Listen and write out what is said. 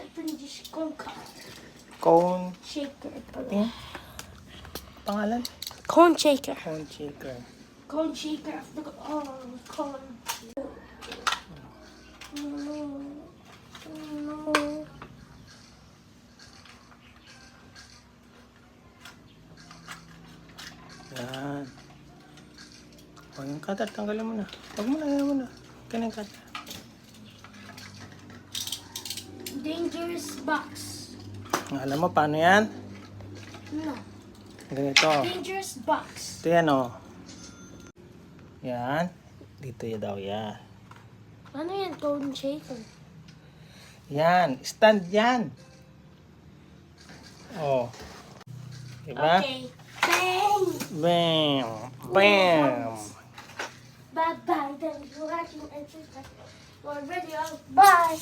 Japanese cone Cone. shaker pala. Eh? Pangalan? Cone shaker. Cone shaker. Cone shaker of the cone. No. Yan. O, yung cutter, tanggalin mo na. Huwag mo na, yan mo na. Ganyan cutter. Dangerous box. Alam mo, paano yan? No. Ganito. Dangerous box. Ito yan, o. Yan. Dito yan daw, yan. Ano yan? Cone shaker. Yan. Stand yan. O. Diba? Okay. Bang! Bam! Bam! Bye-bye. Thanks for watching and subscribe for our video. Bye!